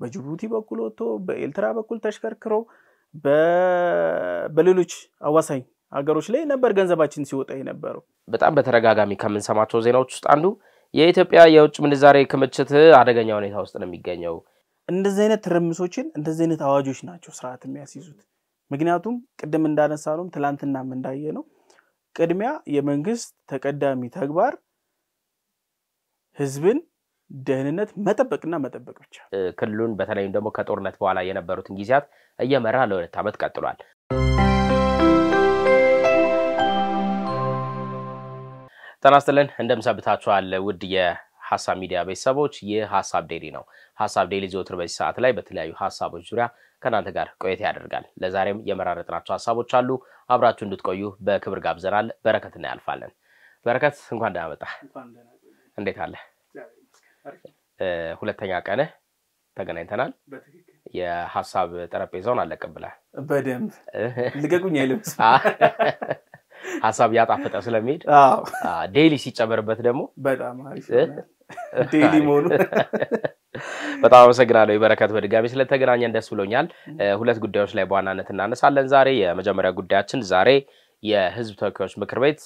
በጅቡቲ በኩል ወጥቶ በኤልትራ በኩል ተሽከርክሮ በሌሎች አዋሳኝ ሀገሮች ላይ ነበር ገንዘባችን ሲወጣ የነበረው በጣም በተረጋጋሚ ከመንሰማቸው ዜናዎች ውስጥ አንዱ የኢትዮጵያ የውጭ ምንዛሬ ክምችት አደገኛ ሁኔታ ውስጥ ነው የሚገኘው እንደዚህ አይነት ትርምሶችን እንደዚህ አይነት አዋጆች ናቸው ስርዓት የሚያስይዙት ምክንያቱም ቅድም እንዳነሳነው ትላንትናም እንዳየነው ቅድሚያ የመንግስት ተቀዳሚ ተግባር ህዝብን ደህንነት መጠበቅና መጠበቅ ብቻ ክልሉን በተለይም ደግሞ ከጦርነት በኋላ የነበሩትን ጊዜያት እየመራ ለ2 ዓመት ቀጥሏል ተናስተለን እንደምሰብታችኋል ውድ የሐሳብ ሚዲያ ቤተሰቦች የሐሳብ ዴሊ ነው ሐሳብ ዴሊ ዘወትር በዚህ ሰዓት ላይ በተለያዩ ሐሳቦች ዙሪያ ከናንተ ጋር ቆይታ ያደርጋል ለዛሬም የመራረጥናቸው ሐሳቦች አሉ አብራችሁ እንድትቆዩ በክብር ጋብዘናል በረከትና ያልፋለን በረከት እንኳን ደህና መጣ እንዴት አለ ሁለተኛ ቀን ተገናኝተናል የሐሳብ ጠረጴዛውን አለቀብላ በደንብ ልቀቁኝ አይልምስ ሐሳብ ያጣፈጠ ስለሚሄድ ዴሊ ሲጨመርበት ደግሞ በጣም አሪፍ ዴሊ ሞኑ በጣም አመሰግናለሁ በረከት በድጋሚ ስለተገናኘን ደስ ብሎኛል ሁለት ጉዳዮች ላይ በዋናነት እናነሳለን ዛሬ የመጀመሪያ ጉዳያችን ዛሬ የህዝብ ተወካዮች ምክር ቤት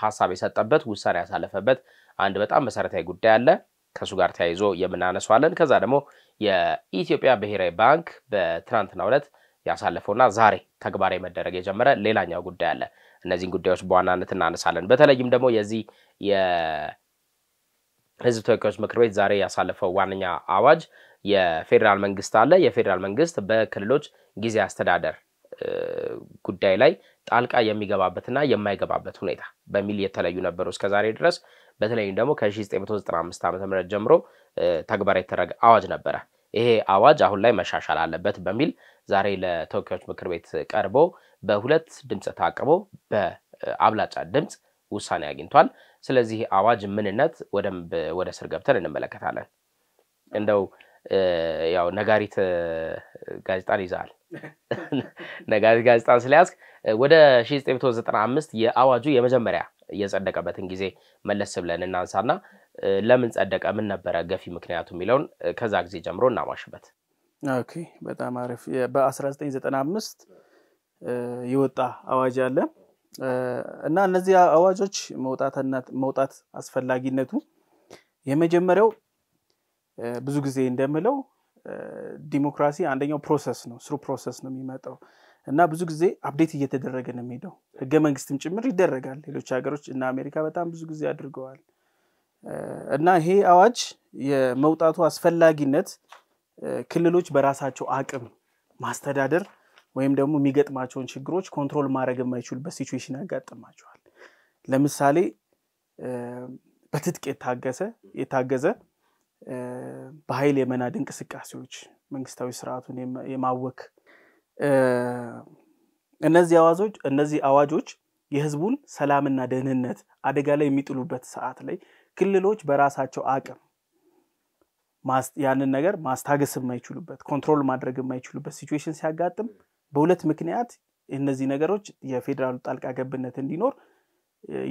ሐሳብ የሰጠበት ውሳኔ ያሳለፈበት አንድ በጣም መሰረታዊ ጉዳይ አለ ከሱ ጋር ተያይዞ የምናነሳዋለን ከዛ ደግሞ የኢትዮጵያ ብሔራዊ ባንክ በትናንትናው ዕለት ያሳለፈውና ዛሬ ተግባራዊ መደረግ የጀመረ ሌላኛው ጉዳይ አለ እነዚህን ጉዳዮች በዋናነት እናነሳለን በተለይም ደግሞ የዚህ የህዝብ ተወካዮች ምክር ቤት ዛሬ ያሳለፈው ዋነኛ አዋጅ የፌደራል መንግስት አለ የፌደራል መንግስት በክልሎች ጊዜ አስተዳደር ጉዳይ ላይ ጣልቃ የሚገባበትና የማይገባበት ሁኔታ በሚል የተለዩ ነበሩ እስከ ዛሬ ድረስ በተለይም ደግሞ ከ1995 ዓ.ም ጀምሮ ተግባራዊ የተደረገ አዋጅ ነበር ይሄ አዋጅ አሁን ላይ መሻሻል አለበት በሚል ዛሬ ለተወካዮች ምክር ቤት ቀርቦ በሁለት ድምጽ ታቅቦ በአብላጫ ድምጽ ውሳኔ አግኝቷል ስለዚህ አዋጅ ምንነት ወደ ስር ገብተን እንመለከታለን እንደው ያው ነጋሪት ጋዜጣን ይዛል ነጋሪት ጋዜጣን ስለያዝክ ወደ 1995 የአዋጁ የመጀመሪያ የጸደቀበትን ጊዜ መለስ ብለን እናንሳና ለምን ጸደቀ ምን ነበር ገፊ ምክንያቱ ሚለውን ከዛ ጊዜ ጀምሮ እናማሽበት ኦኬ በጣም አሪፍ በ1995 ይወጣ አዋጅ አለ እና እነዚህ አዋጆች መውጣት አስፈላጊነቱ የመጀመሪያው ብዙ ጊዜ እንደምለው ዲሞክራሲ አንደኛው ፕሮሰስ ነው ስሩ ፕሮሰስ ነው የሚመጣው እና ብዙ ጊዜ አፕዴት እየተደረገ ነው የሚሄደው ህገ መንግስትም ጭምር ይደረጋል ሌሎች ሀገሮች እና አሜሪካ በጣም ብዙ ጊዜ አድርገዋል እና ይሄ አዋጅ የመውጣቱ አስፈላጊነት ክልሎች በራሳቸው አቅም ማስተዳደር ወይም ደግሞ የሚገጥማቸውን ችግሮች ኮንትሮል ማድረግ የማይችሉበት ሲቹዌሽን ያጋጥማቸዋል ለምሳሌ በትጥቅ የታገዘ በኃይል የመናድ እንቅስቃሴዎች መንግስታዊ ስርዓቱን የማወክ እነዚህ አዋጆች የህዝቡን ሰላምና ደህንነት አደጋ ላይ የሚጥሉበት ሰዓት ላይ ክልሎች በራሳቸው አቅም ያንን ነገር ማስታገስ የማይችሉበት ኮንትሮል ማድረግ የማይችሉበት ሲቹዌሽን ሲያጋጥም በሁለት ምክንያት እነዚህ ነገሮች የፌደራል ጣልቃ ገብነት እንዲኖር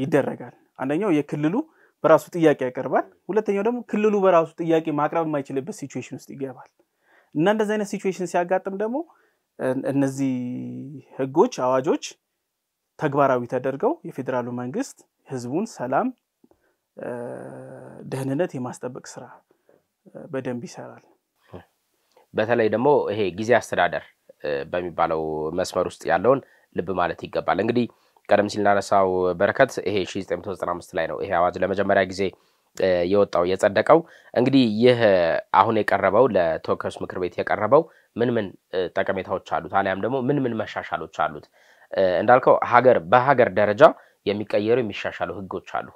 ይደረጋል አንደኛው የክልሉ በራሱ ጥያቄ ያቀርባል ሁለተኛው ደግሞ ክልሉ በራሱ ጥያቄ ማቅረብ የማይችልበት ሲቹዌሽን ውስጥ ይገባል እና እንደዚህ አይነት ሲቹዌሽን ሲያጋጥም ደግሞ እነዚህ ህጎች አዋጆች ተግባራዊ ተደርገው የፌደራሉ መንግስት ህዝቡን ሰላም ደህንነት የማስጠበቅ ስራ በደንብ ይሰራል በተለይ ደግሞ ይሄ ጊዜ አስተዳደር በሚባለው መስመር ውስጥ ያለውን ልብ ማለት ይገባል እንግዲህ ቀደም ሲል እናነሳው በረከት ይሄ 1995 ላይ ነው ይሄ አዋጅ ለመጀመሪያ ጊዜ የወጣው የጸደቀው እንግዲህ ይህ አሁን የቀረበው ለተወካዮች ምክር ቤት የቀረበው ምን ጠቀሜታዎች አሉት አሊያም ደግሞ ምን መሻሻሎች አሉት እንዳልከው በሀገር ደረጃ የሚቀየሩ የሚሻሻሉ ህጎች አሉ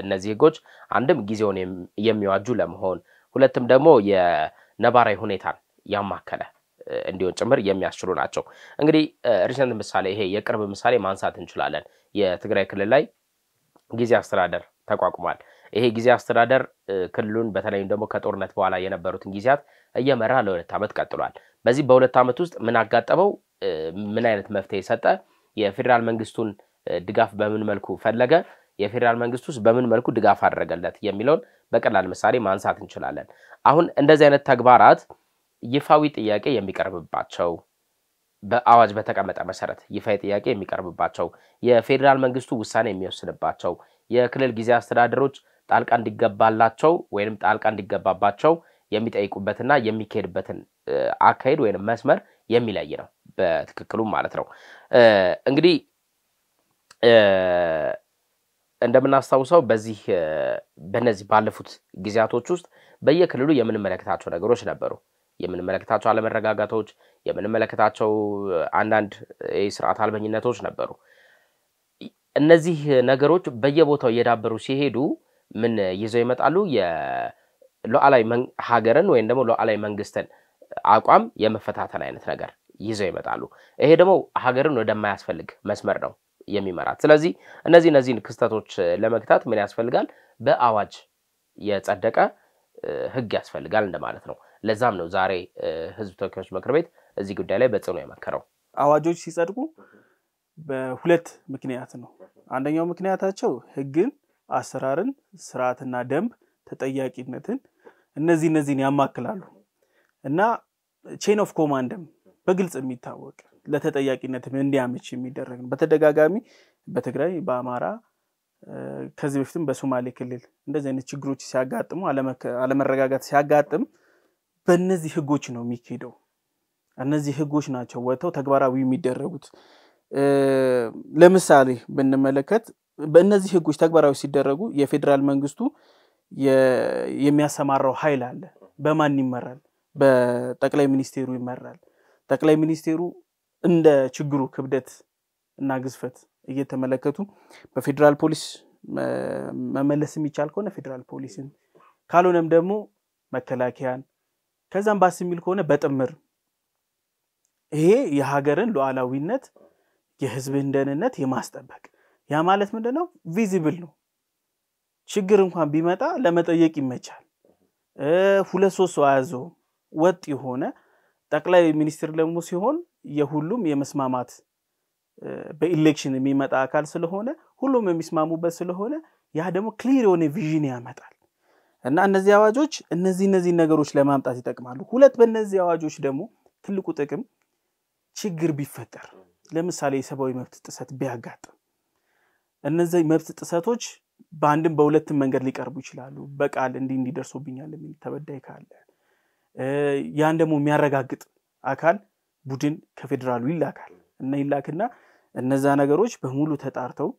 እነዚህ ህጎች አንድም ጊዜውን የሚዋጁ ለመሆን ሁለቱም ደግሞ የነባራዊ ሁኔታን ያማከለ እንዲሆን ጭምር የሚያስችሉ ናቸው እንግዲህ ሪሰንት ምሳሌ ይሄ የቅርብ ምሳሌ ማንሳት እንችላለን የትግራይ ክልል ላይ ጊዜ አስተዳደር ተቋቁሟል ይሄ ጊዜ አስተዳደር ክልሉን በተለይም ደግሞ ከጦርነት በኋላ የነበሩትን ጊዜያት እየመራ ለ2 ዓመት ቀጥሏል በዚህ በ2 ዓመት ውስጥ ምን አጋጠመው ምን አይነት መፍትሄ ሰጠ የፌደራል መንግስቱን ድጋፍ በምን መልኩ ፈለገ የፌደራል መንግስቱስ በምን መልኩ ድጋፍ አደረገለት የሚለውን በቀላል ምሳሌ ማንሳት እንችላለን አሁን እንደዚህ አይነት ተግባራት ይፋዊ ጥያቄ የሚቀርብባቸው በአዋጅ በተቀመጠ መሰረት ይፋዊ ጥያቄ የሚቀርብባቸው የፌደራል መንግስቱ ውሳኔ የሚወስንባቸው የክልል ጊዜ አስተዳደሮች ጣልቃ እንዲገባላቸው ወይንም ጣልቃ እንዲገባባቸው የሚጠይቁበትና የሚካሄድበትን አካሄድ ወይንም መስመር የሚለይ ነው በትክክሉ ማለት ነው። እንግዲህ እንደምናስተውሰው በነዚህ ባለፉት ጊዜያቶች ውስጥ በየክልሉ የምንመለከታቸው ነገሮች ነበሩ። የምንመለከታቸው አለመረጋጋቶች፣ የምንመለከታቸው አንዳንድ የሥርዓት አልበኝነቶች ነበሩ። እነዚህ ነገሮች በየቦታው እየዳበሩ ሲሄዱ ምን ይዘው ይመጣሉ? የሉዓላዊ ሀገርን ወይም ደግሞ ሉዓላዊ መንግስትን አቋም የመፈታተን አይነት ነገር ይዘው ይመጣሉ። ይሄ ደግሞ ሀገርን ወደማያስፈልግ መስመር ነው የሚመራት። ስለዚህ እነዚህን ክስተቶች ለመግታት ምን ያስፈልጋል? በአዋጅ የጸደቀ ህግ ያስፈልጋል እንደማለት ነው። ለዛም ነው ዛሬ ህዝብ ተወካዮች ምክር ቤት እዚህ ጉዳይ ላይ በጽኑ የመከረው። አዋጆች ሲጸድቁ በሁለት ምክንያት ነው። አንደኛው ምክንያታቸው ህግን፣ አሰራርን፣ ስርዓትና ደንብ ተጠያቂነትን እነዚህን ያማክላሉ እና ቼን ኦፍ ኮማንድም በግልጽ የሚታወቅ ለተጠያቂነትም እንዲያመች የሚደረግ ነው። በተደጋጋሚ በትግራይ በአማራ ከዚህ በፊትም በሶማሌ ክልል እንደዚህ አይነት ችግሮች ሲያጋጥሙ አለመረጋጋት ሲያጋጥም በእነዚህ ህጎች ነው የሚካሄደው። እነዚህ ህጎች ናቸው ወጥተው ተግባራዊ የሚደረጉት። ለምሳሌ ብንመለከት በእነዚህ ህጎች ተግባራዊ ሲደረጉ የፌደራል መንግስቱ የሚያሰማራው ኃይል አለ። በማን ይመራል? በጠቅላይ ሚኒስቴሩ ይመራል። ጠቅላይ ሚኒስቴሩ እንደ ችግሩ ክብደት እና ግዝፈት እየተመለከቱ በፌደራል ፖሊስ መመለስ የሚቻል ከሆነ ፌደራል ፖሊስን ካልሆነም ደግሞ መከላከያን ከዛም ባስ የሚል ከሆነ በጥምር ይሄ የሀገርን ሉዓላዊነት የህዝብን ደህንነት የማስጠበቅ ያ ማለት ምንድነው? ቪዚብል ነው። ችግር እንኳን ቢመጣ ለመጠየቅ ይመቻል። ሁለት ሶስት ሰው አያዘው ወጥ የሆነ ጠቅላይ ሚኒስትር ደግሞ ሲሆን የሁሉም የመስማማት በኢሌክሽን የሚመጣ አካል ስለሆነ ሁሉም የሚስማሙበት ስለሆነ ያ ደግሞ ክሊር የሆነ ቪዥን ያመጣል እና እነዚህ አዋጆች እነዚህ ነገሮች ለማምጣት ይጠቅማሉ። ሁለት በእነዚህ አዋጆች ደግሞ ትልቁ ጥቅም ችግር ቢፈጠር ለምሳሌ የሰብአዊ መብት ጥሰት ቢያጋጥም እነዚህ መብት ጥሰቶች በአንድም በሁለትም መንገድ ሊቀርቡ ይችላሉ። በቃል እንዲደርሶብኛል የሚል ተበዳይ ካለ ያን ደግሞ የሚያረጋግጥ አካል ቡድን ከፌደራሉ ይላካል እና ይላክና እነዛ ነገሮች በሙሉ ተጣርተው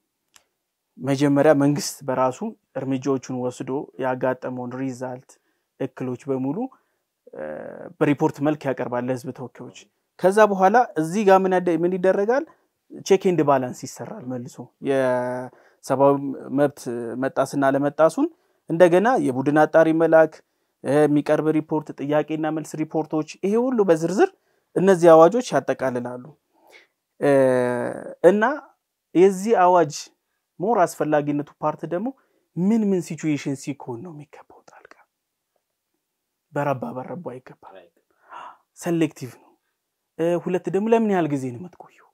መጀመሪያ መንግስት በራሱ እርምጃዎችን ወስዶ ያጋጠመውን ሪዛልት እክሎች በሙሉ በሪፖርት መልክ ያቀርባል ለህዝብ ተወካዮች። ከዛ በኋላ እዚህ ጋር ምን ይደረጋል? ቼክ ኤንድ ባላንስ ይሰራል። መልሶ የሰብአዊ መብት መጣስና ለመጣሱን እንደገና የቡድን አጣሪ መላክ የሚቀርብ ሪፖርት ጥያቄና መልስ ሪፖርቶች ይሄ ሁሉ በዝርዝር እነዚህ አዋጆች ያጠቃልላሉ። እና የዚህ አዋጅ ሞር አስፈላጊነቱ ፓርት ደግሞ ምን ሲቹዌሽን ሲኮን ነው የሚገባው ጣልቃ በረባ አይገባም። ሴሌክቲቭ ነው። ሁለት ደግሞ ለምን ያህል ጊዜ ነው የምትቆየው?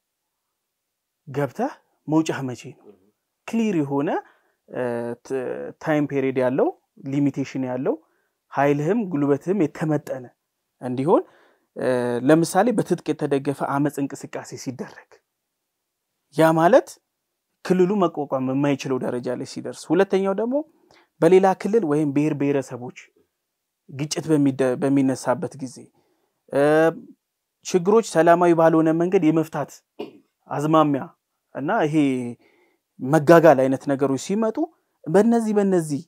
ገብተህ መውጫህ መቼ ነው? ክሊር የሆነ ታይም ፔሪድ ያለው ሊሚቴሽን ያለው ኃይልህም ጉልበትህም የተመጠነ እንዲሆን ለምሳሌ በትጥቅ የተደገፈ አመጽ እንቅስቃሴ ሲደረግ ያ ማለት ክልሉ መቋቋም የማይችለው ደረጃ ላይ ሲደርስ፣ ሁለተኛው ደግሞ በሌላ ክልል ወይም ብሔረሰቦች ግጭት በሚነሳበት ጊዜ ችግሮች ሰላማዊ ባልሆነ መንገድ የመፍታት አዝማሚያ እና ይሄ መጋጋል አይነት ነገሮች ሲመጡ በእነዚህ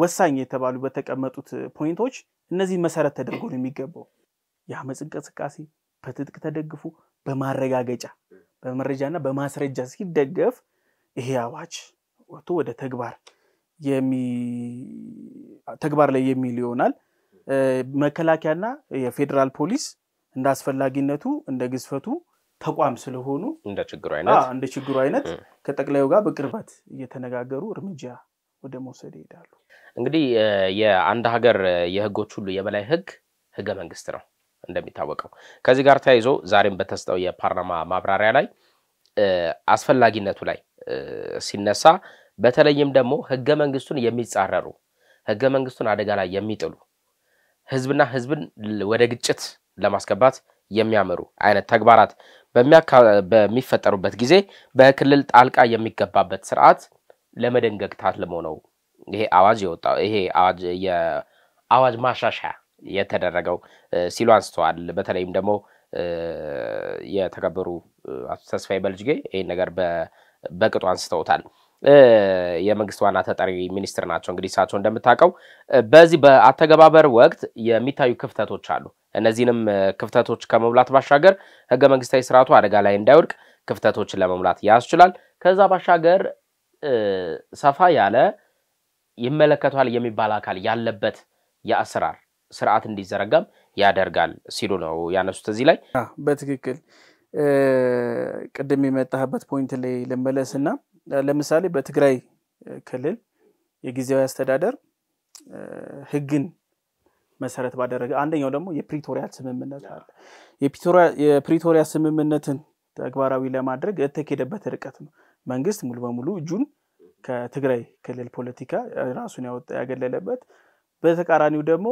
ወሳኝ የተባሉ በተቀመጡት ፖይንቶች እነዚህ መሰረት ተደርጎ ነው የሚገባው። የአመጽ እንቅስቃሴ በትጥቅ ተደግፎ በማረጋገጫ በመረጃና በማስረጃ ሲደገፍ ይሄ አዋጅ ወጥቶ ወደ ተግባር ላይ የሚል ይሆናል። መከላከያና የፌደራል ፖሊስ እንዳስፈላጊነቱ እንደ ግዝፈቱ ተቋም ስለሆኑ እንደ ችግሩ አይነት ከጠቅላዩ ጋር በቅርበት እየተነጋገሩ እርምጃ ወደ መውሰድ ይሄዳሉ። እንግዲህ የአንድ ሀገር የህጎች ሁሉ የበላይ ህገ መንግስት ነው እንደሚታወቀው። ከዚህ ጋር ተያይዞ ዛሬም በተሰጠው የፓርላማ ማብራሪያ ላይ አስፈላጊነቱ ላይ ሲነሳ በተለይም ደግሞ ህገ መንግስቱን የሚጻረሩ ህገ መንግስቱን አደጋ ላይ የሚጥሉ ህዝብና ህዝብን ወደ ግጭት ለማስገባት የሚያመሩ አይነት ተግባራት በሚፈጠሩበት ጊዜ በክልል ጣልቃ የሚገባበት ስርዓት ለመደንገግ ታልሞ ነው ይሄ አዋጅ የወጣው ይሄ አዋጅ የአዋጅ ማሻሻያ የተደረገው ሲሉ አንስተዋል። በተለይም ደግሞ የተከበሩ አቶ ተስፋዬ በልጅጌ ይሄን ነገር በቅጡ አንስተውታል። የመንግስት ዋና ተጠሪ ሚኒስትር ናቸው። እንግዲህ እሳቸው እንደምታውቀው በዚህ በአተገባበር ወቅት የሚታዩ ክፍተቶች አሉ። እነዚህንም ክፍተቶች ከመሙላት ባሻገር ህገ መንግስታዊ ስርዓቱ አደጋ ላይ እንዳይወድቅ ክፍተቶችን ለመሙላት ያስችላል። ከዛ ባሻገር ሰፋ ያለ ይመለከታል የሚባል አካል ያለበት የአሰራር ስርዓት እንዲዘረጋም ያደርጋል ሲሉ ነው ያነሱት። እዚህ ላይ በትክክል ቅድም የመጣህበት ፖይንት ላይ ለመለስና ለምሳሌ በትግራይ ክልል የጊዜያዊ አስተዳደር ህግን መሰረት ባደረገ አንደኛው ደግሞ የፕሪቶሪያ ስምምነት አለ። የፕሪቶሪያ ስምምነትን ተግባራዊ ለማድረግ የተከደበት ርቀት ነው። መንግስት ሙሉ በሙሉ እጁን ከትግራይ ክልል ፖለቲካ ራሱን ያገለለበት፣ በተቃራኒው ደግሞ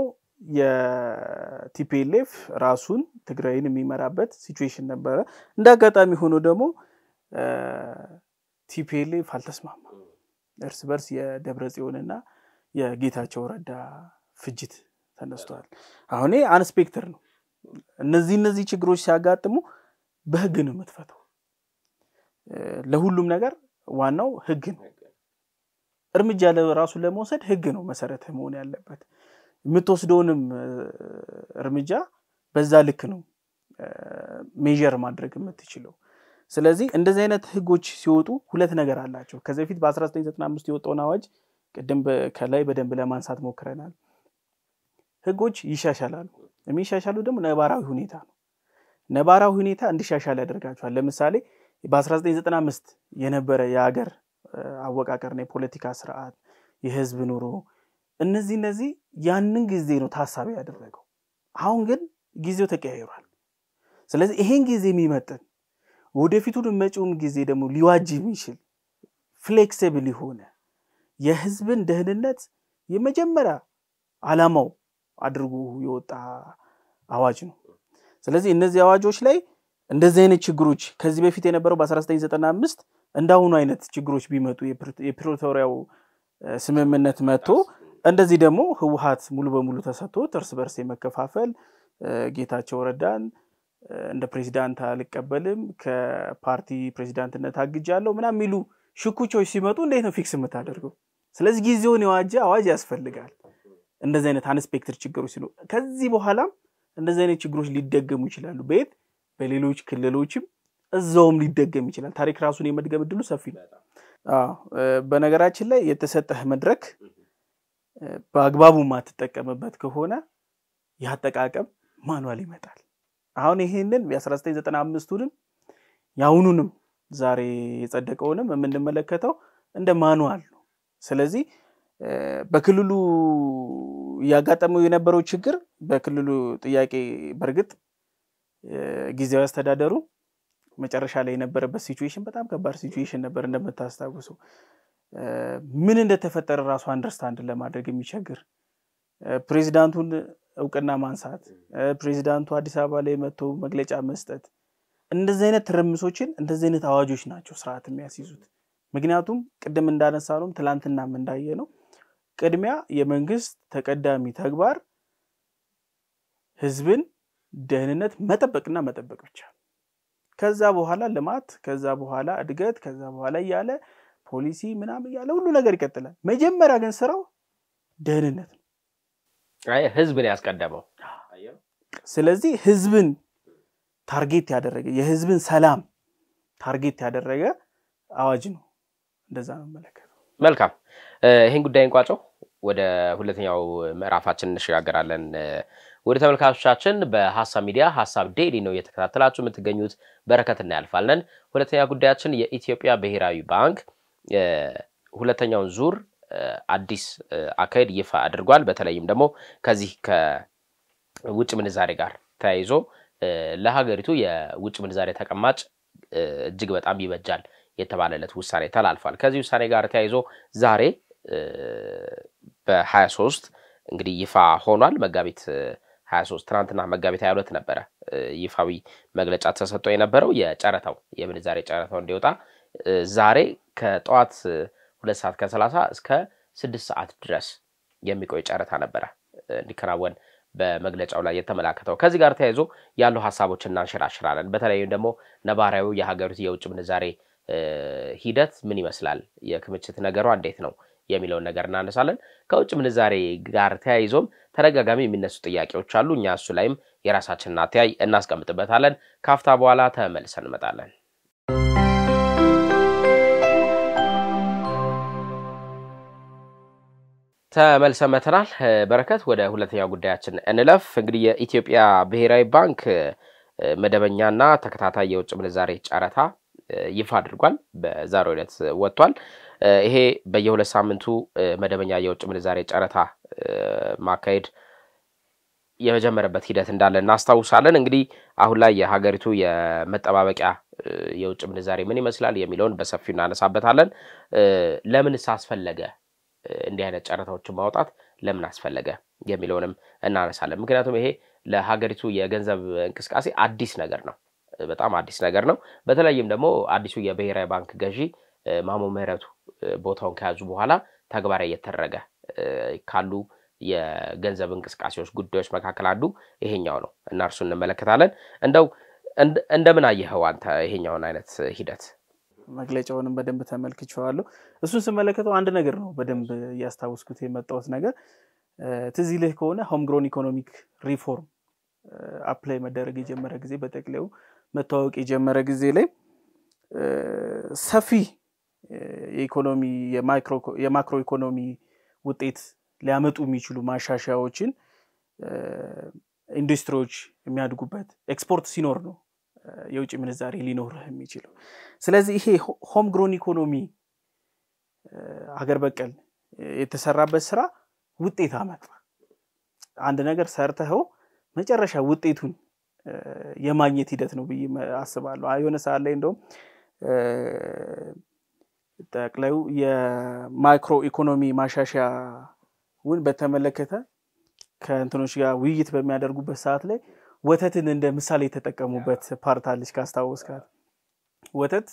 የቲፒኤልኤፍ ራሱን ትግራይን የሚመራበት ሲቹዌሽን ነበረ። እንዳጋጣሚ ሆኖ ደግሞ ቲፒኤልኤፍ አልተስማማም። እርስ በርስ የደብረጽዮንና የጌታቸው ረዳ ፍጅት ተነስቷል። አሁን አንስፔክተር ነው። እነዚህ ችግሮች ሲያጋጥሙ በህግ ነው የምትፈታው። ለሁሉም ነገር ዋናው ህግ ነው። እርምጃ ለራሱ ለመውሰድ ህግ ነው መሰረት መሆን ያለበት። የምትወስደውንም እርምጃ በዛ ልክ ነው ሜጀር ማድረግ የምትችለው። ስለዚህ እንደዚህ አይነት ህጎች ሲወጡ ሁለት ነገር አላቸው። ከዚህ በፊት በ1995 የወጣውን አዋጅ ቀደም ከላይ በደንብ ለማንሳት ሞክረናል። ህጎች ይሻሻላሉ። የሚሻሻሉ ደግሞ ነባራዊ ሁኔታ ነው። ነባራዊ ሁኔታ እንዲሻሻል ያደርጋቸዋል። ለምሳሌ በ1995 የነበረ የሀገር አወቃቀርና የፖለቲካ ስርዓት፣ የህዝብ ኑሮ እነዚህ ያንን ጊዜ ነው ታሳቢ ያደረገው። አሁን ግን ጊዜው ተቀያይሯል። ስለዚህ ይሄን ጊዜ የሚመጥን ወደፊቱን መጪውን ጊዜ ደግሞ ሊዋጅ የሚችል ፍሌክሲብል ሆነ የህዝብን ደህንነት የመጀመሪያ ዓላማው አድርጎ የወጣ አዋጅ ነው። ስለዚህ እነዚህ አዋጆች ላይ እንደዚህ አይነት ችግሮች ከዚህ በፊት የነበረው በ1995 እንዳሁኑ አይነት ችግሮች ቢመጡ የፕሪቶሪያው ስምምነት መጥቶ እንደዚህ ደግሞ ህወሓት ሙሉ በሙሉ ተሰጥቶት እርስ በርስ የመከፋፈል ጌታቸው ረዳን እንደ ፕሬዝዳንት አልቀበልም ከፓርቲ ፕሬዝዳንትነት አግጃለሁ ምናምን የሚሉ ሽኩቾች ሲመጡ እንዴት ነው ፊክስ የምታደርገው? ስለዚህ ጊዜውን የዋጀ አዋጅ ያስፈልጋል። እንደዚህ አይነት አንስፔክተር ችግሮች ሲሉ ከዚህ በኋላም እንደዚህ አይነት ችግሮች ሊደገሙ ይችላሉ። በሌሎች ክልሎችም እዛውም ሊደገም ይችላል። ታሪክ ራሱን የመድገም እድሉ ሰፊ ነው። በነገራችን ላይ የተሰጠህ መድረክ በአግባቡ ማትጠቀምበት ከሆነ ያጠቃቀም ማኑዋል ይመጣል። አሁን ይሄንን የ1995ቱንም ያውኑንም ዛሬ የጸደቀውንም የምንመለከተው እንደ ማኑዋል ነው። ስለዚህ በክልሉ ያጋጠመው የነበረው ችግር በክልሉ ጥያቄ በርግጥ ጊዜያዊ አስተዳደሩ መጨረሻ ላይ የነበረበት ሲቹዌሽን በጣም ከባድ ሲቹዌሽን ነበር እንደምታስታውሱ። ምን እንደተፈጠረ ራሱ አንደርስታንድ ለማድረግ የሚቸግር ፕሬዝዳንቱን እውቅና ማንሳት፣ ፕሬዝዳንቱ አዲስ አበባ ላይ መጥቶ መግለጫ መስጠት፣ እንደዚህ አይነት ትርምሶችን እንደዚህ አይነት አዋጆች ናቸው ስርዓት የሚያስይዙት። ምክንያቱም ቅድም እንዳነሳነው ትላንትናም እንዳየነው ቅድሚያ የመንግስት ተቀዳሚ ተግባር ህዝብን ደህንነት መጠበቅና መጠበቅ ብቻ። ከዛ በኋላ ልማት፣ ከዛ በኋላ እድገት፣ ከዛ በኋላ ያለ ፖሊሲ ምናምን ያለ ሁሉ ነገር ይቀጥላል። መጀመሪያ ግን ስራው ደህንነት ነው። ህዝብን ያስቀደመው። ስለዚህ ህዝብን ታርጌት ያደረገ የህዝብን ሰላም ታርጌት ያደረገ አዋጅ ነው። እንደዛ ነው መለከተው። መልካም ይሄን ጉዳይ እንቋጨው። ወደ ሁለተኛው ምዕራፋችን እንሸጋገራለን። ወደ ተመልካቾቻችን በሐሳብ ሚዲያ ሐሳብ ዴይሊ ነው እየተከታተላችሁ የምትገኙት። በረከትና ያልፋለን። ሁለተኛ ጉዳያችን የኢትዮጵያ ብሔራዊ ባንክ ሁለተኛውን ዙር አዲስ አካሄድ ይፋ አድርጓል። በተለይም ደግሞ ከዚህ ከውጭ ምንዛሬ ጋር ተያይዞ ለሀገሪቱ የውጭ ምንዛሬ ተቀማጭ እጅግ በጣም ይበጃል የተባለለት ውሳኔ ተላልፏል። ከዚህ ውሳኔ ጋር ተያይዞ ዛሬ በ23 እንግዲህ ይፋ ሆኗል። መጋቢት 23 ትናንትና መጋቢት 22 ነበረ ይፋዊ መግለጫ ተሰጥቶ የነበረው የጨረታው የምንዛሬ ጨረታው እንዲወጣ ዛሬ ከጠዋት 2 ሰዓት ከ30 እስከ 6 ሰዓት ድረስ የሚቆይ ጨረታ ነበረ እንዲከናወን በመግለጫው ላይ የተመላከተው። ከዚህ ጋር ተያይዞ ያሉ ሐሳቦችን እናንሸራሽራለን። በተለይም ደግሞ ነባራዊው የሀገሪቱ የውጭ ምንዛሬ ሂደት ምን ይመስላል፣ የክምችት ነገሩ እንዴት ነው የሚለውን ነገር እናነሳለን። ከውጭ ምንዛሬ ጋር ተያይዞም ተደጋጋሚ የሚነሱ ጥያቄዎች አሉ። እኛ እሱ ላይም የራሳችንን አተያይ እናስቀምጥበታለን። ካፍታ በኋላ ተመልሰን እንመጣለን። ተመልሰን መተናል። በረከት ወደ ሁለተኛው ጉዳያችን እንለፍ። እንግዲህ የኢትዮጵያ ብሔራዊ ባንክ መደበኛና ተከታታይ የውጭ ምንዛሬ ጨረታ ይፋ አድርጓል። በዛሬው ዕለት ወጥቷል። ይሄ በየሁለት ሳምንቱ መደበኛ የውጭ ምንዛሬ ጨረታ ማካሄድ የመጀመረበት ሂደት እንዳለ እናስታውሳለን። እንግዲህ አሁን ላይ የሀገሪቱ የመጠባበቂያ የውጭ ምንዛሬ ምን ይመስላል የሚለውን በሰፊው እናነሳበታለን። ለምንስ አስፈለገ እንዲህ አይነት ጨረታዎችን ማውጣት ለምን አስፈለገ የሚለውንም እናነሳለን። ምክንያቱም ይሄ ለሀገሪቱ የገንዘብ እንቅስቃሴ አዲስ ነገር ነው፣ በጣም አዲስ ነገር ነው። በተለይም ደግሞ አዲሱ የብሔራዊ ባንክ ገዢ ማሞ ምህረቱ ቦታውን ከያዙ በኋላ ተግባራዊ የተደረገ ካሉ የገንዘብ እንቅስቃሴዎች ጉዳዮች መካከል አንዱ ይሄኛው ነው እና እርሱን እንመለከታለን። እንደምን አየኸው አንተ ይሄኛውን አይነት ሂደት? መግለጫውንም በደንብ ተመልክቼዋለሁ። እሱን ስመለከተው አንድ ነገር ነው በደንብ ያስታውስኩት የመጣው ነገር ትዝ ይልህ ከሆነ ሆም ግሮን ኢኮኖሚክ ሪፎርም አፕላይ መደረግ የጀመረ ጊዜ በጠቅላዩ መታወቅ የጀመረ ጊዜ ላይ ሰፊ የኢኮኖሚ የማክሮ ኢኮኖሚ ውጤት ሊያመጡ የሚችሉ ማሻሻያዎችን ኢንዱስትሪዎች የሚያድጉበት ኤክስፖርት ሲኖር ነው የውጭ ምንዛሬ ሊኖርህ የሚችለው። ስለዚህ ይሄ ሆም ግሮን ኢኮኖሚ ሀገር በቀል የተሰራበት ስራ ውጤት አመጣ። አንድ ነገር ሰርተኸው መጨረሻ ውጤቱን የማግኘት ሂደት ነው ብዬ አስባለሁ። የሆነ ሰዓት ላይ እንደውም ጠቅላዩ የማክሮ ኢኮኖሚ ማሻሻያውን በተመለከተ ከእንትኖች ጋር ውይይት በሚያደርጉበት ሰዓት ላይ ወተትን እንደ ምሳሌ የተጠቀሙበት ፓርት አለች ካስታወስካት። ወተት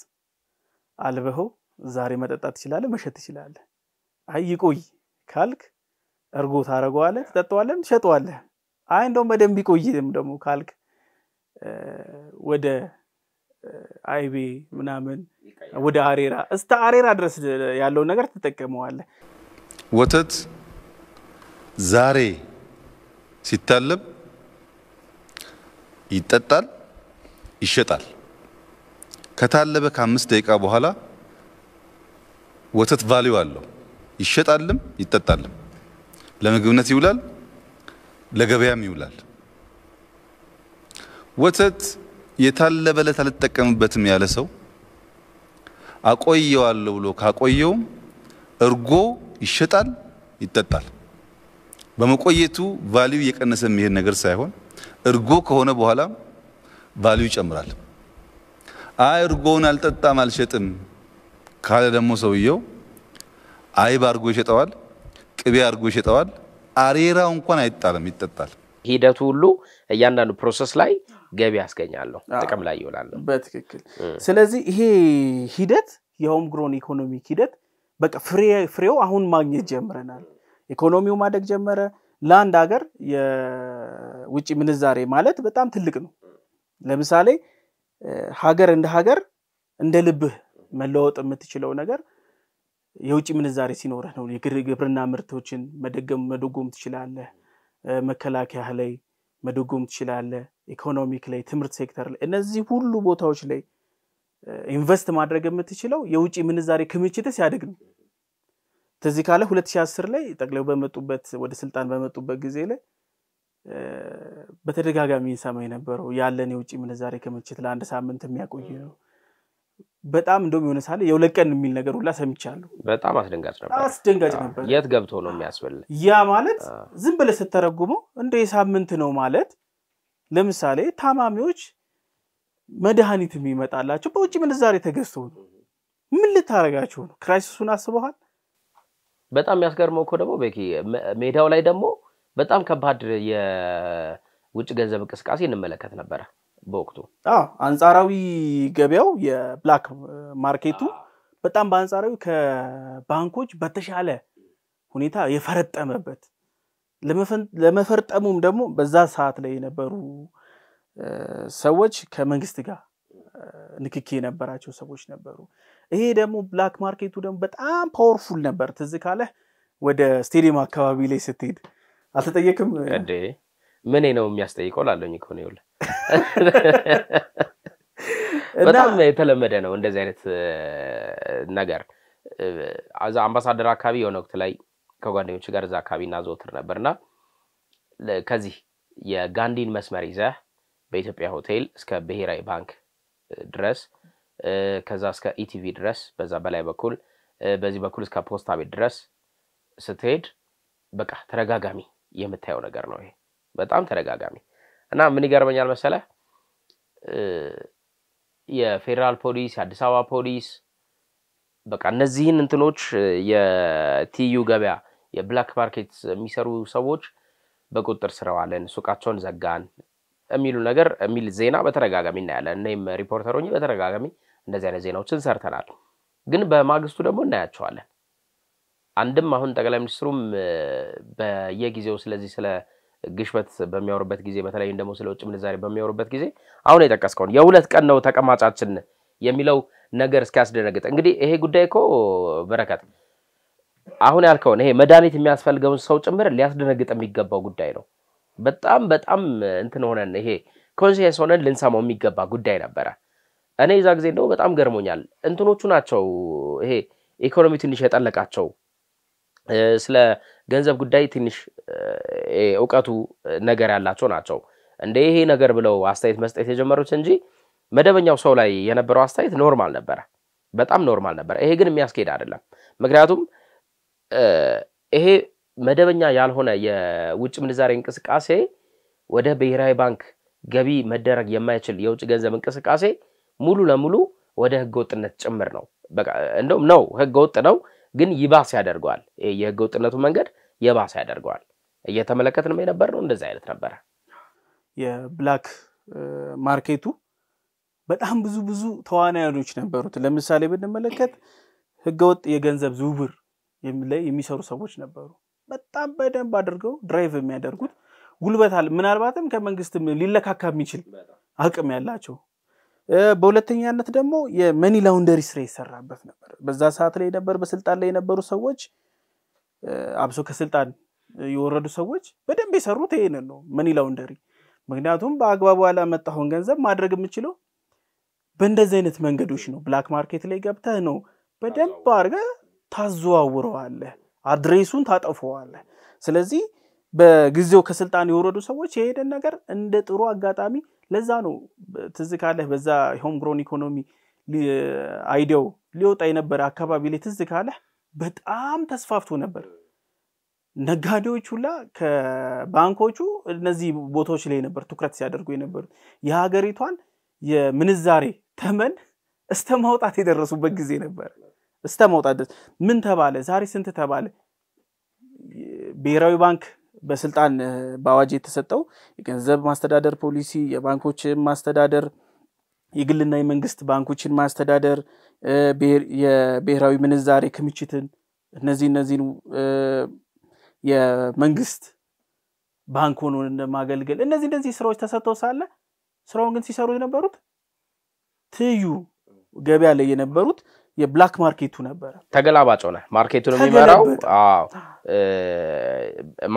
አልበኸው ዛሬ መጠጣት ትችላለህ፣ መሸጥ ትችላለህ። አይ ይቆይ ካልክ እርጎ ታረጋዋለህ፣ ትጠጣዋለህ፣ ትሸጠዋለህ። አይ እንደውም በደንብ ይቆይም ደግሞ ካልክ ወደ አይቤ ምናምን ወደ አሬራ እስከ አሬራ ድረስ ያለው ነገር ተጠቀመዋለህ። ወተት ዛሬ ሲታለብ ይጠጣል፣ ይሸጣል። ከታለበ ከ5 ደቂቃ በኋላ ወተት ቫልዩ አለው፣ ይሸጣልም ይጠጣልም። ለምግብነት ይውላል፣ ለገበያም ይውላል። ወተት የታለበ ለታልተጠቀምበትም ያለ ሰው አቆየዋለሁ ብሎ ካቆየው እርጎ ይሸጣል፣ ይጠጣል። በመቆየቱ ቫልዩ የቀነሰ የሚሄድ ነገር ሳይሆን እርጎ ከሆነ በኋላ ቫልዩ ይጨምራል። አይ እርጎውን አልጠጣም አልሸጥም ካለ ደግሞ ሰውየው አይብ አርጎ ይሸጠዋል፣ ቅቤ አርጎ ይሸጠዋል። አሬራው እንኳን አይጣልም፣ ይጠጣል። ሂደቱ ሁሉ እያንዳንዱ ፕሮሰስ ላይ ገቢ ያስገኛል፣ ጥቅም ላይ ይውላል። በትክክል። ስለዚህ ይሄ ሂደት የሆም ግሮን ኢኮኖሚክ ሂደት በቃ ፍሬው አሁን ማግኘት ጀምረናል። ኢኮኖሚው ማደግ ጀመረ። ለአንድ ሀገር የውጭ ምንዛሬ ማለት በጣም ትልቅ ነው። ለምሳሌ ሀገር እንደ ልብህ መለወጥ የምትችለው ነገር የውጭ ምንዛሬ ሲኖርህ ነው። የግብርና ምርቶችን መደጎም ትችላለህ፣ መከላከያ ላይ መደጎም ትችላለህ፣ ኢኮኖሚክ ላይ፣ ትምህርት ሴክተር ላይ፣ እነዚህ ሁሉ ቦታዎች ላይ ኢንቨስት ማድረግ የምትችለው የውጭ ምንዛሬ ክምችት ሲያድግ ነው። ተዚህ ካለ 2010 ላይ ጠቅላዩ በመጡበት ወደ ስልጣን በመጡበት ጊዜ ላይ በተደጋጋሚ ሰማይ ነበረው ያለን የውጭ ምንዛሬ ክምችት ለአንድ ሳምንት የሚያቆይ ነው። በጣም እንደውም የሆነ ሳለ የውለቀን የሚል ነገር ሁላ ሰምቻለሁ። በጣም አስደንጋጭ ነበር። የት ገብቶ ነው የሚያስበል? ያ ማለት ዝም ብለህ ስተረጉመው እንደ የሳምንት ነው ማለት። ለምሳሌ ታማሚዎች መድኃኒት የሚመጣላቸው በውጭ ምንዛሬ ተገዝቶ ነው። ምን ልታረጋቸው ነው? ክራይሲሱን አስበዋል? በጣም ያስገርመው እኮ ደግሞ በቂ ሜዳው ላይ ደግሞ በጣም ከባድ የውጭ ገንዘብ እንቅስቃሴ እንመለከት ነበር በወቅቱ አንጻራዊ ገበያው የብላክ ማርኬቱ በጣም በአንጻራዊ ከባንኮች በተሻለ ሁኔታ የፈረጠመበት ለመፈርጠሙም ደግሞ በዛ ሰዓት ላይ የነበሩ ሰዎች ከመንግስት ጋር ንክኪ የነበራቸው ሰዎች ነበሩ ይሄ ደግሞ ብላክ ማርኬቱ ደግሞ በጣም ፓወርፉል ነበር ትዝ ካለ ወደ ስቴዲየም አካባቢ ላይ ስትሄድ አልተጠየቅም እንዴ ምን ነው የሚያስጠይቀው ላለኝ እኮ ነው ይወለ በጣም የተለመደ ነው እንደዚህ አይነት ነገር አምባሳደር አካባቢ የሆነ ወቅት ላይ ከጓደኞች ጋር እዛ አካባቢና ዘወትር ነበርና ከዚህ የጋንዲን መስመር ይዘህ በኢትዮጵያ ሆቴል እስከ ብሔራዊ ባንክ ድረስ ከዛ እስከ ኢቲቪ ድረስ በዛ በላይ በኩል በዚህ በኩል እስከ ፖስታ ቤት ድረስ ስትሄድ በቃ ተረጋጋሚ የምታየው ነገር ነው ይሄ በጣም ተረጋጋሚ እና ምን ይገርመኛል መሰለ የፌደራል ፖሊስ የአዲስ አበባ ፖሊስ በቃ እነዚህን እንትኖች የቲዩ ገበያ የብላክ ማርኬት የሚሰሩ ሰዎች በቁጥጥር ስር ዋለን ሱቃቸውን ዘጋን የሚሉ ነገር የሚል ዜና በተረጋጋሚ እናያለን እኔም ሪፖርተር ሆኜ በተረጋጋሚ እንደዚህ አይነት ዜናዎችን ሰርተናል ግን በማግስቱ ደግሞ እናያቸዋለን አንድም አሁን ጠቅላይ ሚኒስትሩም በየጊዜው ስለዚህ ስለ ግሽበት በሚያወሩበት ጊዜ በተለይ እንደሞ ስለ ውጭ ምንዛሬ በሚያወሩበት ጊዜ አሁን የጠቀስከው የሁለት ቀን ነው ተቀማጫችን የሚለው ነገር እስኪያስደነግጥ እንግዲህ ይሄ ጉዳይ እኮ በረከት አሁን ያልከው ይሄ መድኃኒት የሚያስፈልገውን ሰው ጭምር ሊያስደነግጥ የሚገባው ጉዳይ ነው በጣም እንትን ሆነን ይሄ ኮንሲየስ ሆነን ልንሰማው የሚገባ ጉዳይ ነበር እኔ እዛ ጊዜ እንደው በጣም ገርሞኛል እንትኖቹ ናቸው ይሄ ኢኮኖሚ ትንሽ የጠለቃቸው ስለ ገንዘብ ጉዳይ ትንሽ ዕውቀቱ ነገር ያላቸው ናቸው እንደ ይሄ ነገር ብለው አስተያየት መስጠት የጀመሩት እንጂ መደበኛው ሰው ላይ የነበረው አስተያየት ኖርማል ነበር በጣም ኖርማል ነበር ይሄ ግን የሚያስኬድ አይደለም ምክንያቱም ይሄ መደበኛ ያልሆነ የውጭ ምንዛሬ እንቅስቃሴ ወደ ብሔራዊ ባንክ ገቢ መደረግ የማይችል የውጭ ገንዘብ እንቅስቃሴ ሙሉ ለሙሉ ወደ ህገወጥነት ጭምር ነው በቃ እንደውም ነው ህገወጥ ነው ግን ይባስ ያደርጋል የህገወጥነቱ መንገድ ይባስ ያደርጋል እየተመለከተንም የነበር ነው እንደዛ አይነት ነበር የብላክ ማርኬቱ በጣም ብዙ ተዋናዮች ነበሩት ለምሳሌ ብንመለከት ህገወጥ የገንዘብ ዝውውር የሚሰሩ ሰዎች ነበሩ በጣም በደንብ አድርገው ድራይቭ የሚያደርጉት ጉልበታል ምናልባትም ከመንግስትም ሊለካካ የሚችል አቅም ያላቸው በሁለተኛነት ደግሞ የመኒ ላውንደሪ ስራ ይሰራበት ነበር በዛ ሰዓት ላይ ነበር በስልጣን ላይ የነበሩ ሰዎች አብሶ ከስልጣን የወረዱ ሰዎች በደንብ የሰሩት ይሄንን ነው መኒ ላውንደሪ ምክንያቱም በአግባቡ ያላመጣውን ገንዘብ ማድረግ የምችለው በእንደዚህ አይነት መንገዶች ነው ብላክ ማርኬት ላይ ገብተህ ነው በደንብ አድርገህ ታዘዋውረዋለህ አድሬሱን ታጠፈዋለህ ስለዚህ በጊዜው ከስልጣን የወረዱ ሰዎች የሄደን ነገር እንደ ጥሩ አጋጣሚ ለዛ ነው ትዝ ካለህ በዛ ሆም ግሮን ኢኮኖሚ አይዲያው ሊወጣ የነበረ አካባቢ ላይ ትዝ ካለህ በጣም ተስፋፍቶ ነበር ነጋዴዎች ሁላ ከባንኮቹ እነዚህ ቦታዎች ላይ ነበር ትኩረት ሲያደርጉ የነበሩ የሀገሪቷን የምንዛሬ ተመን እስተማውጣት የደረሱበት ጊዜ ነበር እስተማውጣት ምን ተባለ ዛሬ ስንት ተባለ ብሔራዊ ባንክ በስልጣን ባዋጅ የተሰጠው የገንዘብ ማስተዳደር ፖሊሲ የባንኮችን ማስተዳደር የግልና የመንግስት ባንኮችን ማስተዳደር የብሔራዊ ምንዛሬ ክምችትን እነዚህ የመንግስት ባንክ ሆኖ እንደማገልገል እነዚህ ስራዎች ተሰጥተው ሳለ ስራውን ግን ሲሰሩ የነበሩት ትዩ ገበያ ላይ የነበሩት የብላክ ማርኬቱ ነበር ተገላባጭ ሆነ ማርኬቱን የሚመራው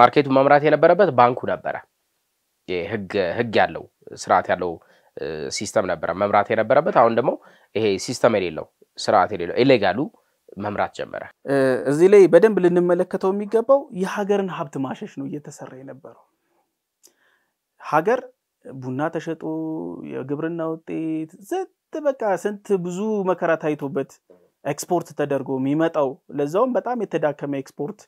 ማርኬቱን መምራት የነበረበት ባንኩ ነበር የህግ ያለው ስርዓት ያለው ሲስተም ነበር መምራት የነበረበት አሁን ደግሞ ይሄ ሲስተም የሌለው ስርዓት የሌለው ኢሌጋሉ መምራት ጀመረ እዚህ ላይ በደንብ ልንመለከተው የሚገባው የሀገርን ሀብት ማሸሽ ነው እየተሰራ የነበረው ሀገር ቡና ተሸጦ የግብርና ውጤት ዘት በቃ ስንት ብዙ መከራ ታይቶበት ኤክስፖርት ተደርጎ የሚመጣው ለዛውም በጣም የተዳከመ ኤክስፖርት